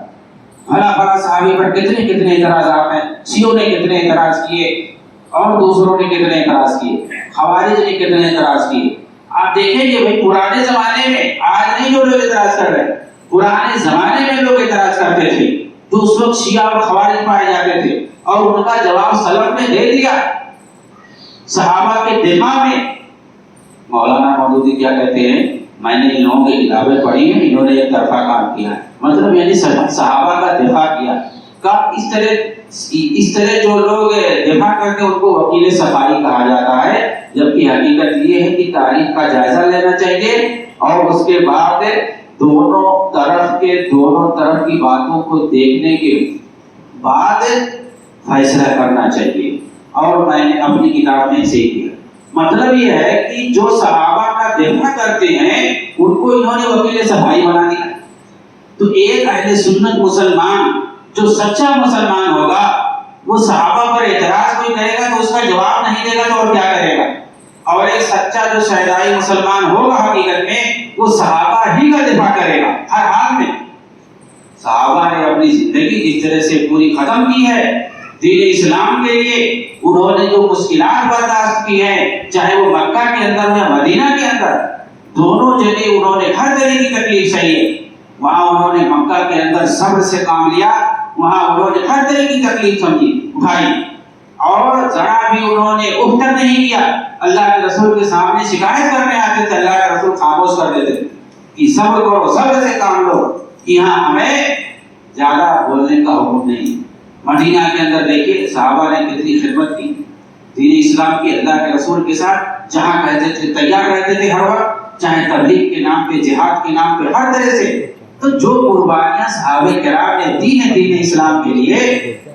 فلاں صحابی پر کتنے کتنے اعتراضات ہیں، شیعوں نے کتنے اعتراض کیے، اور دوسروں نے کتنے اعتراض کیے، خوارج نے کتنے اعتراض کیے۔ آپ دیکھیں کہ بھائی پرانے زمانے میں، آج نہیں جو لوگ اعتراض کر رہے ہیں، پرانے زمانے میں لوگ اعتراض کرتے تھے، جو اس وقت شیعہ اور خوارج پائے جاتے تھے، اور ان کا جواب سلف نے دے دیا صحابہ کے دفاع میں۔ مولانا مودودی کیا کہتے ہیں، میں نے ان لوگوں کی کتابیں پڑھی ہیں، انہوں نے ایک طرفہ کام کیا ہے، مطلب یعنی صحابہ کا دفاع کیا۔ اس طرح جو لوگ دفاع کرتے ہیں ان کو وکیل صفائی کہا جاتا ہے، جبکہ حقیقت یہ ہے کہ تاریخ کا جائزہ لینا چاہیے، اور اس کے بعد دونوں طرف کی باتوں کو دیکھنے کے بعد فیصلہ کرنا چاہیے، اور میں نے اپنی کتاب میں ایسے ہی کیا۔ مطلب یہ ہے کہ جو صحابہ کا دفاع کرتے ہیں ان کو انہوں نے وکیل صفائی بنا دیا۔ تو ایک اہل سنت مسلمان جو سچا مسلمان ہوگا، وہ صحابہ پر اعتراض کوئی کرے گا تو اس کا جواب نہیں دے گا تو اور کیا کرے گا؟ اور ایک سچا جو شہدائی مسلمان ہوگا حقیقت میں، وہ صحابہ ہی کا دفاع کرے گا ہر حال میں۔ صحابہ نے اپنی زندگی جس طرح سے پوری ختم کی ہے دین اسلام کے لیے، انہوں نے جو مشکلات برداشت کی ہیں، چاہے وہ مکہ کے اندر یا مدینہ کے اندر، دونوں جگہ انہوں نے ہر طرح کی تکلیف سہی ہے۔ وہاں انہوں نے مکہ کے اندر صبر سے کام لیا، وہاں انہوں نے ہر طرح کی تکلیف سمجھی اٹھائی، اور ذرا بھی انہوں نے افتر نہیں کیا۔ اللہ کے رسول کے سامنے شکایت کرنے آتے تھے، اللہ کے رسول خاموش کر دیتے کہ صبر کرو، صبر سے کام لو، یہاں ہمیں زیادہ بولنے کا حکم نہیں۔ مدینہ کے اندر دیکھیے صحابہ نے کتنی خدمت کی دین اسلام کی، اللہ کے رسول کے ساتھ جہاں کہتے تھے تیار رہتے تھے ہر وقت، چاہے تبلیغ کے نام پہ، جہاد کے نام پہ، ہر طرح سے۔ تو جو قربانیاں صحابہ کرام نے دی ہیں دین اسلام کے لیے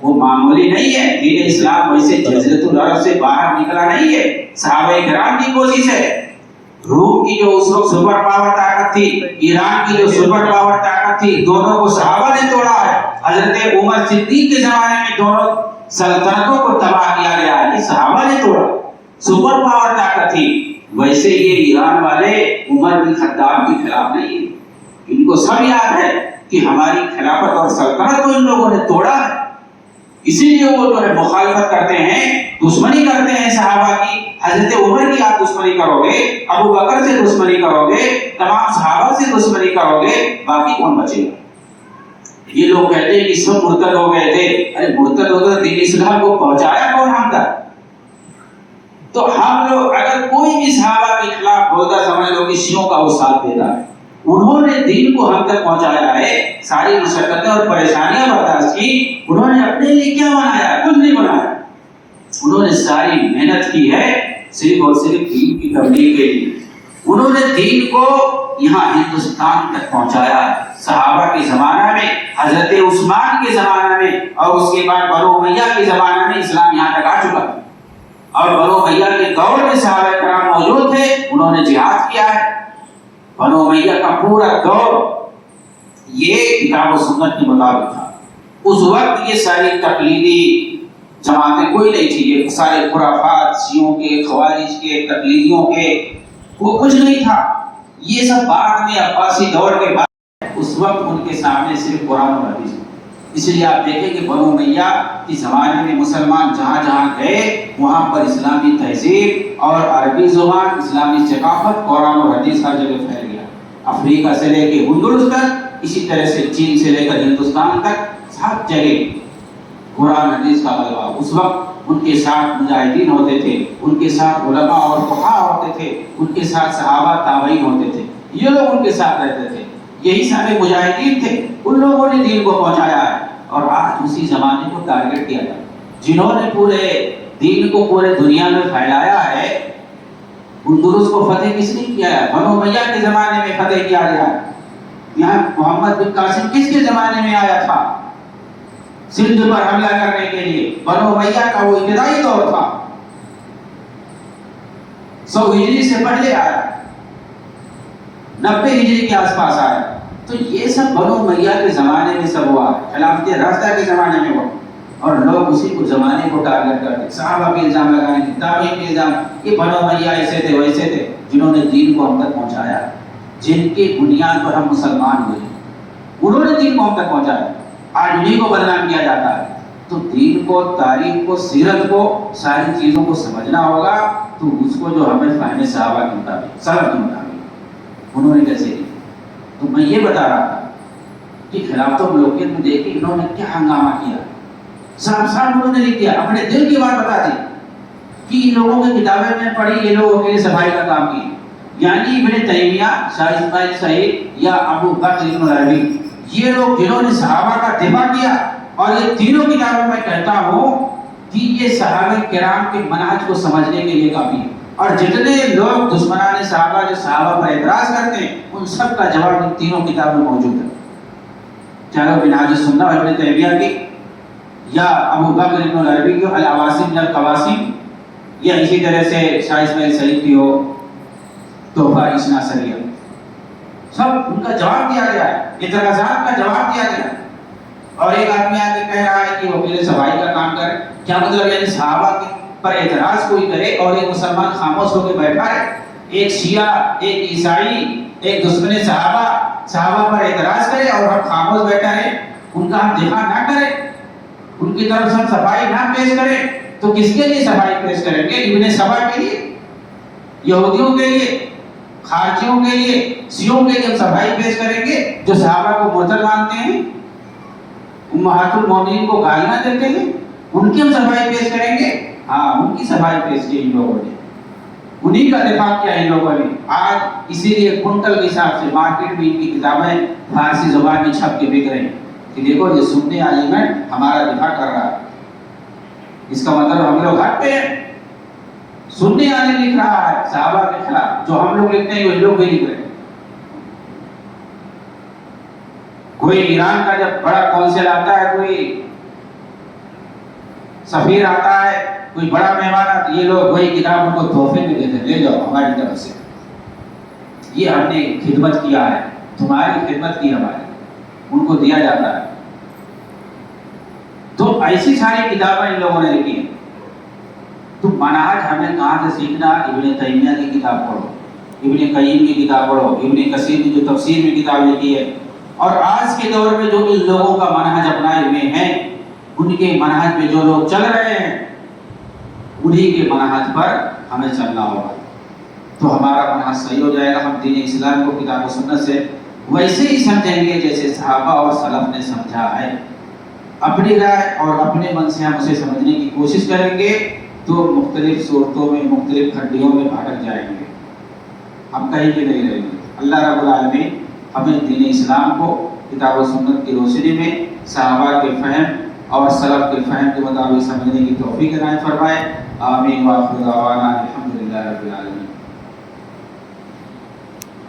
وہ معمولی نہیں ہے۔ دین اسلام ویسے جزیرۃ العرب سے باہر نکلا نہیں ہے، صحابہ کرام کی کوشش ہے۔ روم کی جو اس وقت سپر پاور طاقت تھی، ایران کی جو سپر پاور طاقت تھی، دونوں کو صحابہ نے توڑا ہے۔ حضرت عمر صدیق کے زمانے میں دونوں سلطنتوں کو تباہ کیا گیا ہے، یہ صحابہ نے توڑا، سپر پاور طاقت تھی۔ ویسے یہ ایران والے عمر بن خطاب کے خلاف نہیں ہیں، ان کو سب یاد ہے کہ ہماری خلافت اور سلطنت کو ان لوگوں نے توڑا ہے، اسی لیے وہ جو ہے مخالفت کرتے ہیں، دشمنی کرتے ہیں صحابہ کی۔ حضرت عمر کی آپ دشمنی کرو گے، ابو بکر سے دشمنی کرو گے، تمام صحابہ سے دشمنی کرو گے، باقی کون بچے گا؟ یہ لوگ کہتے ہیں کہ سب مرتد ہو گئے تھے، ارے مرتد ہو گئے، دین اسلام کو پہنچایا کون ہم تک؟ تو ہم لوگ اگر کوئی بھی صحابہ کے خلاف بولتا سمجھ لو کہ شیعوں کا وہ ساتھ دیتا ہے۔ انہوں نے دین کو ہم تک پہنچایا ہے، ساری مشقتیں اور پریشانیاں برداشت کی، انہوں نے اپنے لیے کیا بنایا؟ کچھ نہیں بنایا، انہوں نے ساری محنت کی ہے صرف اور صرف دین کی تبلیغ کے لیے۔ انہوں نے دین کو یہاں ہندوستان تک پہنچایا ہے۔ صحابہ کے زمانہ میں، حضرت عثمان کے زمانہ میں، اور اس کے بعد بنو امیہ کے زمانہ میں اسلام یہاں تک آ چکا ہے، اور بنو امیہ کے دور میں صحابہ کرام موجود تھے، انہوں نے جہاد کیا ہے۔ بنو امیہ کا پورا دور یہ کتاب و سنت کے مطابق تھا۔ اس وقت یہ ساری تقلیدی جماعتیں کوئی نہیں تھی، یہ سارے خرافات شیعوں کے، خوارج کے، تقلیدیوں کے، وہ کچھ نہیں تھا۔ یہ سب بعد میں عباسی دور کے بعد، اس وقت ان کے سامنے صرف قرآن و حدیث۔ اس لیے آپ دیکھیں کہ بنو امیہ کے زمانے میں مسلمان جہاں جہاں گئے وہاں پر اسلامی تہذیب اور عربی زبان، اسلامی ثقافت، قرآن و حدیث ہر جگہ پھیل گیا۔ افریقہ سے لے کے اندلس تک، اسی طرح سے چین سے لے کر ہندوستان تک، ہر جگہ قرآن حدیث کا غلبہ۔ اس وقت ان کے ساتھ مجاہدین ہوتے تھے، ان کے ساتھ علماء اور فقہاء ہوتے تھے، ان کے ساتھ صحابہ تابعین ہوتے تھے، یہ لوگ ان کے ساتھ رہتے تھے، یہی سارے مجاہدین تھے، ان لوگوں نے دین کو پہنچایا ہے۔ اور آج اسی زمانے کو ٹارگٹ کیا جائے، جنہوں نے پورے دین کو پورے دنیا میں پھیلایا ہے۔ اندلس کو فتح کس نے کیا ہے؟ بنو امیہ کے زمانے میں فتح کیا گیا ہے۔ یہاں محمد بن قاسم کس کے زمانے میں آیا تھا سندھ پر حملہ کرنے کے لیے؟ بنو امیہ کا وہ ابتدائی دور تھا، 100 ہجری سے پہلے آیا، 90 ہجری کے آس پاس آیا۔ تو یہ سب بنو امیہ کے زمانے میں سب ہوا، خلافت راشدہ کے زمانے میں ہوا، اور لوگ اسی کو زمانے کو ٹارگٹ کرتے، صحابہ پہ الزام لگائیں گے، تابعین پہ الزام، یہ بنو امیہ ایسے تھے ویسے تھے، جنہوں نے دین کو ہم تک پہنچایا، جن کی بنیاد پر ہم مسلمان ہوئے، انہوں نے دین کو ہم تک پہنچایا۔ آج انہیں کو بدنام کیا جاتا ہے۔ تو دین کو، تاریخ کو، سیرت کو، ساری چیزوں کو سمجھنا ہوگا، تو اس کو جو ہمیں فہم صحابہ کے مطابق، سلف کے مطابق انہوں نے کیسے کی۔ تو میں یہ بتا رہا تھا کہ خلافت و ملوکیت میں دیکھیں انہوں نے کیا ہنگامہ کیا، صاف صاف انہوں نے لکھ دیا، اپنے دل کی بات بتا دی کہ ان لوگوں کی کتابیں میں پڑھی، یہ لوگ اکیلے صفائی کا کام کیے، یعنی ابن تیمیہ، شاہ اسماعیل سعید یا ابو بکر ابن عربی، یہ لوگ جنہوں نے صحابہ کا دفاع کیا، اور یہ تینوں کتابوں میں کہتا ہوں کہ یہ صحابہ کرام کے منہج کو سمجھنے کے لیے کافی ہے۔ اور جتنے لوگ دشمنان صحابہ جو صحابہ پر اعتراض کرتے ہیں، ان سب کا جواب ان تینوں کتابوں میں موجود ہے، چاہے وہ منہاج السنہ ابن تیمیہ کی، یا ابو بکر ابن عربی کی العواصم یا القواسم، یا اسی طرح سے شاہ اسماعیل سعید کی ہو تحفہ اثنا عشریہ، سب ان کا جواب دیا گیا ہے، اعتراضات کا جواب دیا گیا ہے۔ اور ایک آدمی آ کے کہہ رہا ہے کہ وہ اکیلے صفائی کا کام کرے، کیا مطلب؟ یعنی صحابہ پر اعتراض کوئی کرے اور ایک مسلمان خاموش ہو کے بیٹھا ہے؟ ایک شیعہ، ایک عیسائی، ایک دشمن صحابہ پر اعتراض کرے اور ہم خاموش بیٹھا ہے، ان کا ہم دفاع نہ کریں، ان کی طرف سے ہم صفائی نہ پیش کریں، تو کس کے لیے صفائی پیش کریں گے؟ ابن سبا کے لیے، یہودیوں کے لیے، خارجیوں کے لیے، شیعوں کے لیے ہم صفائی پیش کریں گے جو صحابہ کو مرتد مانتے ہیں، امہات المومنین کو گالیاں دیتے ہیں، ان کی ہم صفائی پیش کریں گے؟ ہاں، ان کی صفائی پیش کی ان لوگوں نے، انہی کا دفاع کیا ان لوگوں نے۔ آج اسی لیے کنٹل کے حساب سے مارکیٹ میں ان کی کتابیں فارسی زبان میں چھپ کے بک رہی ہیں کہ دیکھو یہ سنی عالم ہے، ہمارا دفاع کر رہا ہے، اس کا مطلب ہم لوگ حق پہ ہیں۔ سنی عالم لکھ رہا ہے صحابہ کے خلاف، جو ہم لوگ لکھتے ہیں وہی لوگ بھی لکھ رہے ہیں۔ کوئی ایران کا جب بڑا کونسل آتا ہے، کوئی سفیر آتا ہے، کوئی بڑا مہمان آتا ہے، یہ لوگ وہی کتاب ان کو تحفے میں دیتے ہیں، لے جاؤ ہماری طرف سے، یہ ہم نے خدمت کیا ہے، تمہاری خدمت کی ہماری، ان کو دیا جاتا ہے۔ تو ایسی ساری کتابیں ان لوگوں نے لکھی ہیں۔ تو منہج ہمیں کہاں سے سیکھنا؟ ابن تیمیہ کی کتاب پڑھو، ابن قیم کی کتاب پڑھو، ابن کثیر نے جو تفسیر میں کتاب لکھی ہے، اور آج کے دور میں جو ان لوگوں کا منہج اپنائے ہوئے ہیں، ان کے منہج میں جو لوگ چل رہے ہیں، انہی کے منہج پر ہمیں چلنا ہوگا، تو ہمارا منہج صحیح ہو جائے گا۔ ہم دین اسلام کو کتاب و سنت سے ویسے ہی سمجھیں گے جیسے صحابہ اور سلف نے سمجھا ہے۔ اپنی رائے اور اپنے من سے ہم اسے سمجھنے کی کوشش کریں گے تو مختلف صورتوں میں، مختلف کھڈیوں میں بھٹک جائیں گے، ہم کہیں بھی نہیں رہیں گے۔ اللہ رب العالمین ہمیں دین اسلام کو کتاب و سنت کی روشنی میں صحابہ کے فہم اور سلف کے فہم کے مطابق سمجھنے کی توفیق عنایت فرمائے۔ آمین۔ وآخر دعوانا الحمدللہ رب العالمین۔